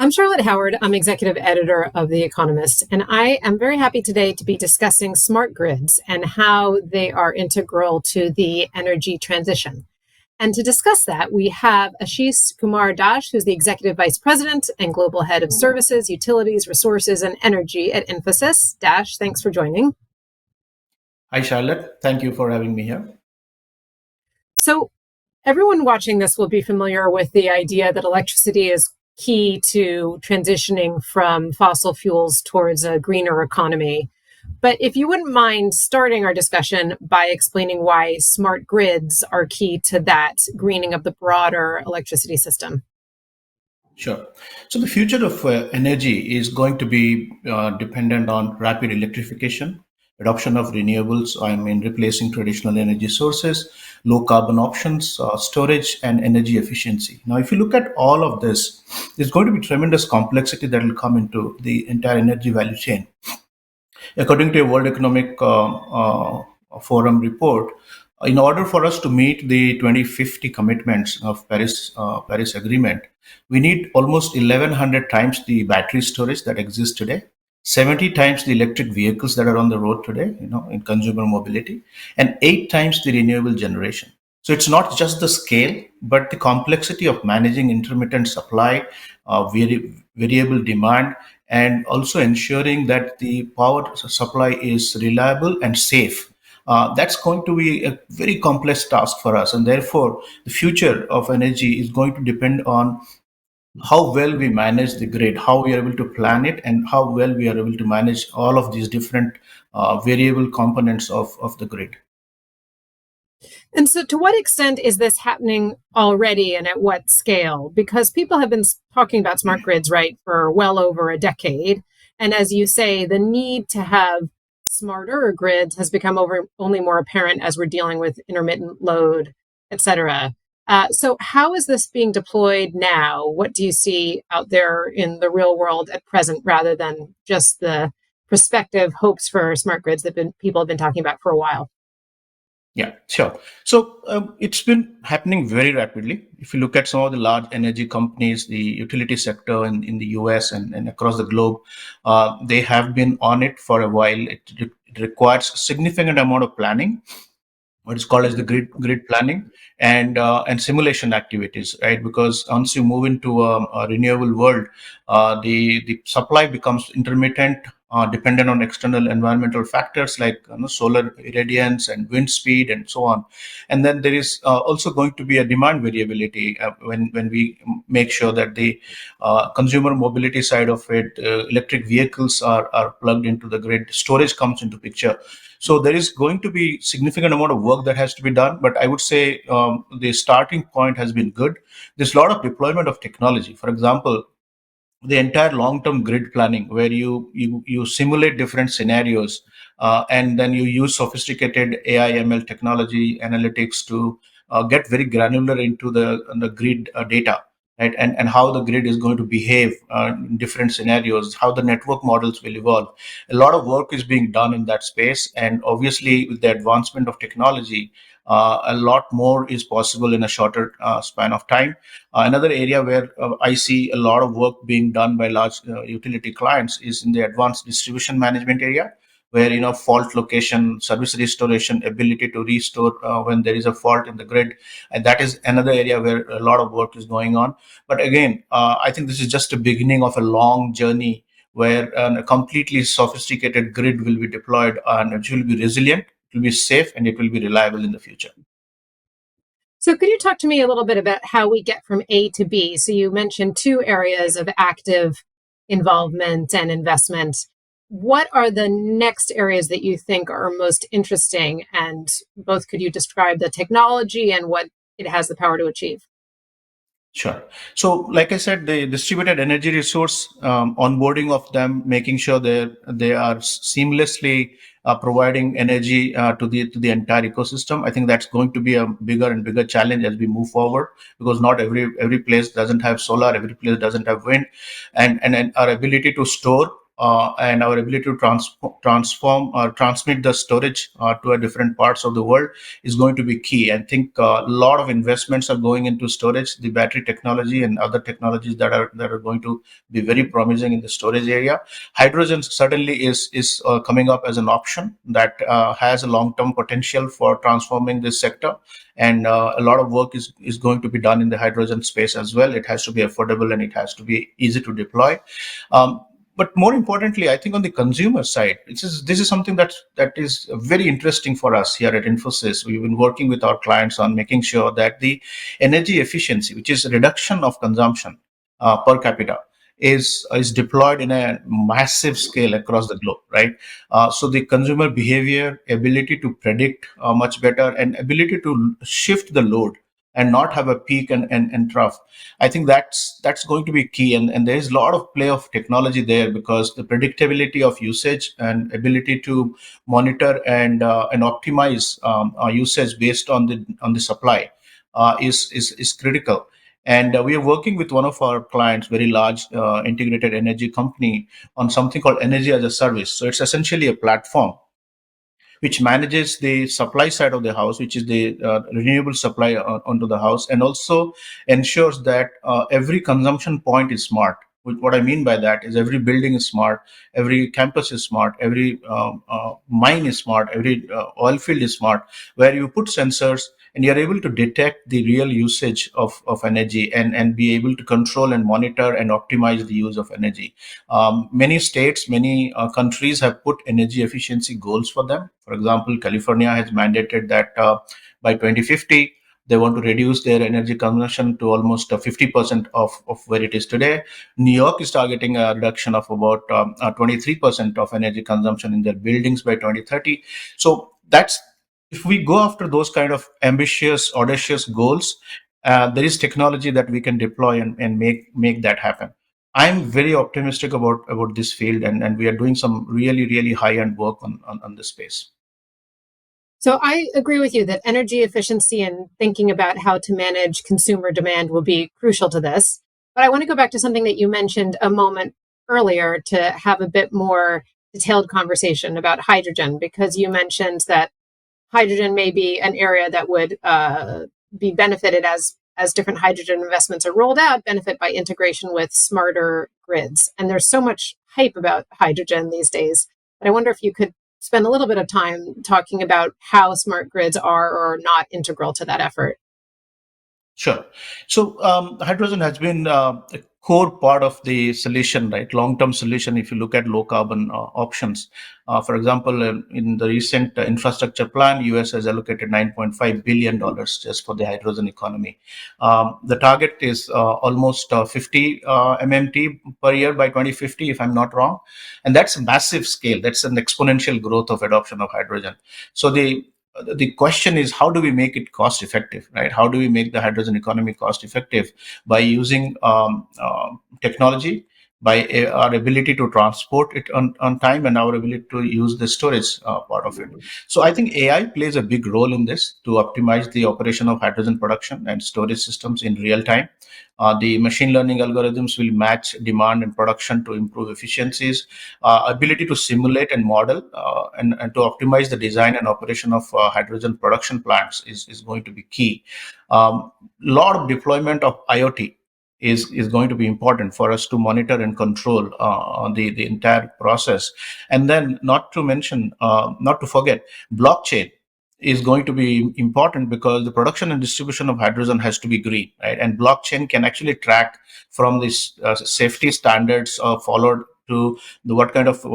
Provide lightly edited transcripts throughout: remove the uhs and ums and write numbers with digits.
I'm Charlotte Howard. I'm executive editor of The Economist, and I am very happy today to be discussing smart grids and how they are integral to the energy transition. And to discuss that, we have Ashish Kumar Dash, who's the executive vice president and global head of services, utilities, resources, and energy at Infosys. Dash, thanks for joining. Hi, Charlotte. Thank you for having me here. So everyone watching this will be familiar with the idea that electricity is key to transitioning from fossil fuels towards a greener economy. But if you wouldn't mind starting our discussion by explaining why smart grids are key to that greening of the broader electricity system. Sure. So the future of energy is going to be dependent on rapid electrification, adoption of renewables, replacing traditional energy sources, low carbon options, storage, and energy efficiency. Now, if you look at all of this, there's going to be tremendous complexity that will come into the entire energy value chain. According to a World Economic Forum report, in order for us to meet the 2050 commitments of Paris Agreement, we need almost 1,100 times the battery storage that exists today, 70 times the electric vehicles that are on the road today, in consumer mobility, and 8 times the renewable generation. So it's not just the scale, but the complexity of managing intermittent supply, variable demand, and also ensuring that the power supply is reliable and safe. That's going to be a very complex task for us. And therefore, the future of energy is going to depend on how well we manage the grid, how we are able to plan it, and how well we are able to manage all of these different variable components of the grid. And so to what extent is this happening already and at what scale? Because people have been talking about smart grids, right, for well over a decade. And as you say, the need to have smarter grids has become only more apparent as we're dealing with intermittent load, et cetera. So how is this being deployed now? What do you see out there in the real world at present, rather than just the prospective hopes for smart grids that people have been talking about for a while? Yeah, sure. So it's been happening very rapidly. If you look at some of the large energy companies, the utility sector in the US and across the globe, they have been on it for a while. It requires significant amount of planning, what is called as the grid planning and simulation activities, right? Because once you move into a renewable world, the supply becomes intermittent, dependent on external environmental factors like solar irradiance and wind speed and so on. And then there is also going to be a demand variability when we make sure that the consumer mobility side of it, electric vehicles are plugged into the grid, storage comes into picture. So there is going to be significant amount of work that has to be done, but I would say the starting point has been good. There's a lot of deployment of technology. For example, the entire long-term grid planning, where you simulate different scenarios, and then you use sophisticated AI ML technology analytics to get very granular into the grid data, right? And how the grid is going to behave in different scenarios, how the network models will evolve. A lot of work is being done in that space, and obviously with the advancement of technology, a lot more is possible in a shorter span of time. Another area where I see a lot of work being done by large utility clients is in the advanced distribution management area, where fault location, service restoration, ability to restore when there is a fault in the grid, and that is another area where a lot of work is going on. But again, I think this is just a beginning of a long journey where a completely sophisticated grid will be deployed, and it will be resilient, it will be safe, and it will be reliable in the future. So could you talk to me a little bit about how we get from A to B? So you mentioned two areas of active involvement and investment. What are the next areas that you think are most interesting? And both, could you describe the technology and what it has the power to achieve? Sure. So, like I said, the distributed energy resource, onboarding of them, making sure they are seamlessly providing energy to the entire ecosystem. I think that's going to be a bigger and bigger challenge as we move forward, because not every place doesn't have solar, every place doesn't have wind, and our ability to store and our ability to transform or transmit the storage to a different parts of the world is going to be key. I think a lot of investments are going into storage, the battery technology and other technologies that are going to be very promising in the storage area. Hydrogen certainly is coming up as an option that has a long-term potential for transforming this sector, and a lot of work is going to be done in the hydrogen space as well. It has to be affordable and it has to be easy to deploy. Um, but more importantly, I think on the consumer side, this is something that is very interesting for us here at Infosys. We've been working with our clients on making sure that the energy efficiency, which is reduction of consumption per capita, is deployed in a massive scale across the globe, right? So the consumer behavior, ability to predict much better, and ability to shift the load and not have a peak and trough. I think that's going to be key, and there is a lot of play of technology there, because the predictability of usage and ability to monitor and optimize usage based on the supply is critical. And we are working with one of our clients, very large integrated energy company, on something called energy as a service. So it's essentially a platform which manages the supply side of the house, which is the renewable supply onto the house, and also ensures that every consumption point is smart. What I mean by that is every building is smart, every campus is smart, every mine is smart, every oil field is smart, where you put sensors and you're able to detect the real usage of energy, and be able to control and monitor and optimize the use of energy. Many states, many countries have put energy efficiency goals for them. For example, California has mandated that by 2050, they want to reduce their energy consumption to almost 50% of where it is today. New York is targeting a reduction of about 23% of energy consumption in their buildings by 2030. So that's, if we go after those kind of ambitious, audacious goals, there is technology that we can deploy and make that happen. I'm very optimistic about this field, and we are doing some really, really high end work on this space. So I agree with you that energy efficiency and thinking about how to manage consumer demand will be crucial to this. But I want to go back to something that you mentioned a moment earlier to have a bit more detailed conversation about hydrogen, because you mentioned that hydrogen may be an area that would be benefited as different hydrogen investments are rolled out, benefit by integration with smarter grids. And there's so much hype about hydrogen these days. But I wonder if you could spend a little bit of time talking about how smart grids are or are not integral to that effort. Sure. So hydrogen has been a core part of the solution, right? Long-term solution. If you look at low carbon options, for example, in the recent infrastructure plan, US has allocated $9.5 billion just for the hydrogen economy. The target is almost 50 MMT per year by 2050, if I'm not wrong, and that's a massive scale. That's an exponential growth of adoption of hydrogen. So the question is, how do we make it cost effective, right? How do we make the hydrogen economy cost effective by using technology, by our ability to transport it on time, and our ability to use the storage part of it. So I think AI plays a big role in this to optimize the operation of hydrogen production and storage systems in real time. The machine learning algorithms will match demand and production to improve efficiencies. Ability to simulate and model and to optimize the design and operation of hydrogen production plants is going to be key. Lot of deployment of IoT is going to be important for us to monitor and control the entire process. And then not to forget, blockchain is going to be important, because the production and distribution of hydrogen has to be green, right? And blockchain can actually track from these safety standards followed to what kind of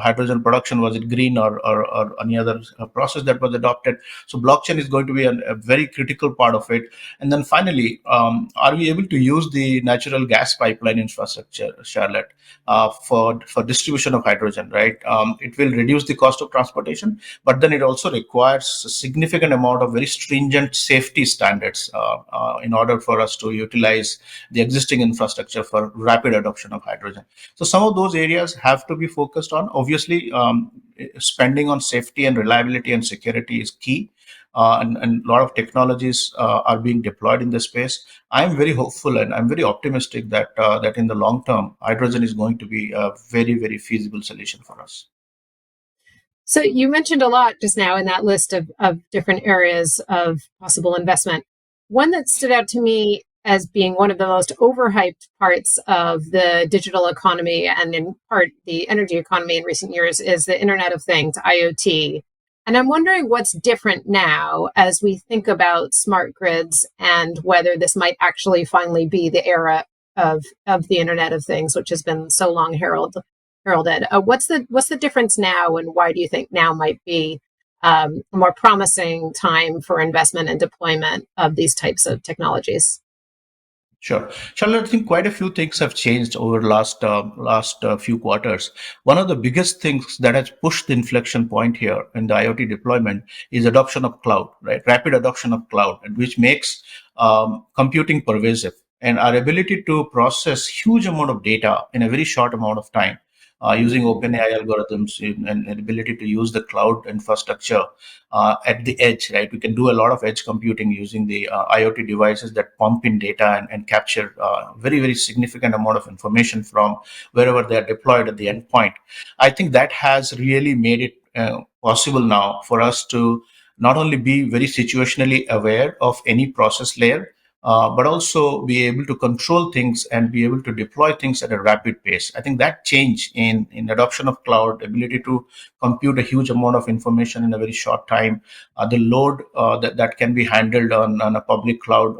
hydrogen production, was it green or any other process that was adopted. So blockchain is going to be a very critical part of it. And then finally, are we able to use the natural gas pipeline infrastructure, Charlotte, for distribution of hydrogen, right? It will reduce the cost of transportation, but then it also requires a significant amount of very stringent safety standards in order for us to utilize the existing infrastructure for rapid adoption of hydrogen. So some of those areas have to be focused on. Obviously, spending on safety and reliability and security is key. and a lot of technologies are being deployed in this space. I'm very hopeful and I'm very optimistic that in the long term, hydrogen is going to be a very, very feasible solution for us. So you mentioned a lot just now in that list of different areas of possible investment. One that stood out to me as being one of the most overhyped parts of the digital economy and in part the energy economy in recent years is the Internet of Things, IoT. And I'm wondering what's different now as we think about smart grids and whether this might actually finally be the era of the Internet of Things, which has been so long heralded. What's the difference now, and why do you think now might be a more promising time for investment and deployment of these types of technologies? Sure. Charlotte, I think quite a few things have changed over the last few quarters. One of the biggest things that has pushed the inflection point here in the IoT deployment is adoption of cloud, right? Rapid adoption of cloud, and which makes computing pervasive and our ability to process huge amount of data in a very short amount of time. Using OpenAI algorithms and ability to use the cloud infrastructure at the edge, right? We can do a lot of edge computing using the IoT devices that pump in data and capture very, very significant amount of information from wherever they are deployed at the endpoint. I think that has really made it possible now for us to not only be very situationally aware of any process layer, but also be able to control things and be able to deploy things at a rapid pace. I think that change in adoption of cloud, ability to compute a huge amount of information in a very short time, the load that can be handled on a public cloud,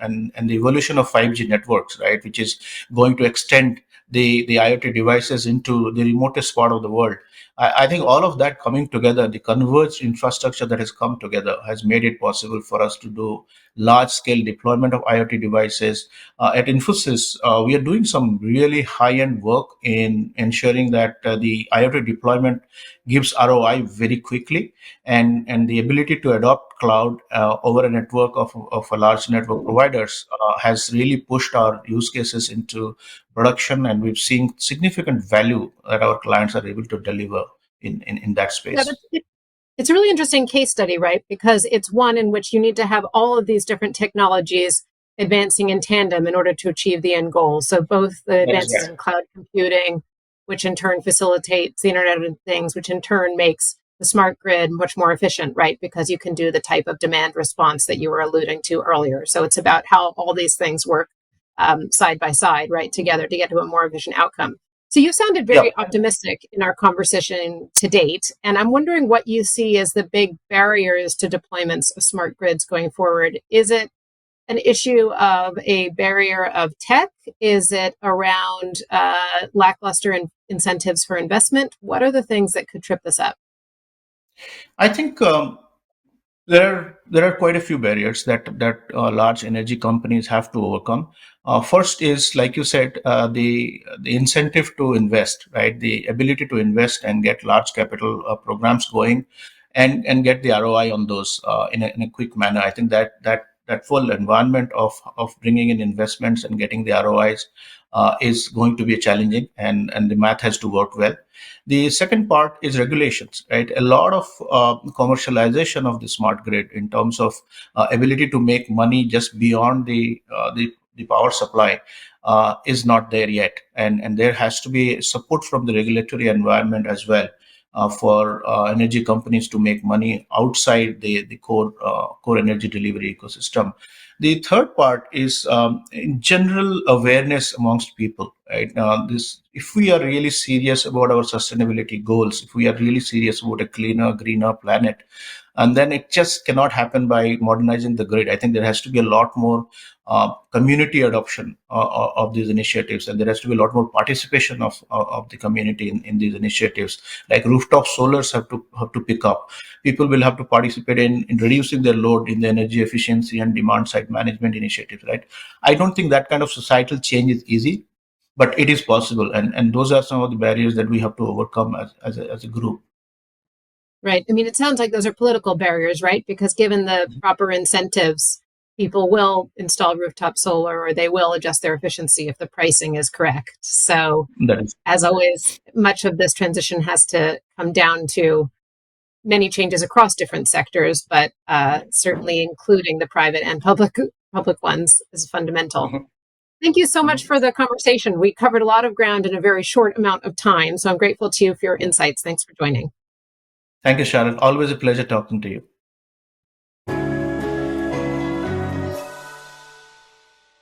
and the evolution of 5G networks, right, which is going to extend the IoT devices into the remotest part of the world. I think all of that coming together, the converged infrastructure that has come together, has made it possible for us to do large scale deployment of IoT devices. At Infosys, we are doing some really high end work in ensuring that the IoT deployment gives ROI very quickly, and the ability to adopt cloud over a network of a large network providers has really pushed our use cases into production, and we've seen significant value that our clients are able to deliver in that Yeah, space. it's a really interesting case study, right? Because it's one in which you need to have all of these different technologies advancing in tandem in order to achieve the end goal. So both the That is advances right. in cloud computing, which in turn facilitates the Internet of Things, which in turn makes the smart grid much more efficient, right? Because you can do the type of demand response that you were alluding to earlier. So it's about how all these things work side by side, right, together to get to a more efficient outcome. So you sounded Yeah. very optimistic in our conversation to date, and I'm wondering what you see as the big barriers to deployments of smart grids going forward. Is it an issue of a barrier of tech? Is it around lackluster incentives for investment? What are the things that could trip this up? I think there are quite a few barriers that large energy companies have to overcome. First is, like you said, the incentive to invest, right? The ability to invest and get large capital programs going, and get the ROI on those in a quick manner. I think that full environment of bringing in investments and getting the ROIs is going to be challenging, and the math has to work well. The second part is regulations, right? A lot of commercialization of the smart grid in terms of ability to make money just beyond the power supply is not there yet, and there has to be support from the regulatory environment as well. For energy companies to make money outside the core energy delivery ecosystem. The third part is in general awareness amongst people. Right, this, if we are really serious about our sustainability goals, if we are really serious about a cleaner, greener planet, and then it just cannot happen by modernizing the grid. I think there has to be a lot more community adoption of these initiatives, and there has to be a lot more participation of the community in these initiatives. Like rooftop solars have to pick up. People will have to participate in reducing their load in the energy efficiency and demand side management initiatives. Right. I don't think that kind of societal change is easy, but it is possible, and those are some of the barriers that we have to overcome as a group. Right. I mean, it sounds like those are political barriers, right? Because given the proper incentives, people will install rooftop solar or they will adjust their efficiency if the pricing is correct. So, That is as always, much of this transition has to come down to many changes across different sectors, but certainly including the private and public ones is fundamental. Mhm. Thank you so much Mhm. for the conversation. We covered a lot of ground in a very short amount of time, so I'm grateful to you for your insights. Thanks for joining. Thank you, Sharon. Always a pleasure talking to you.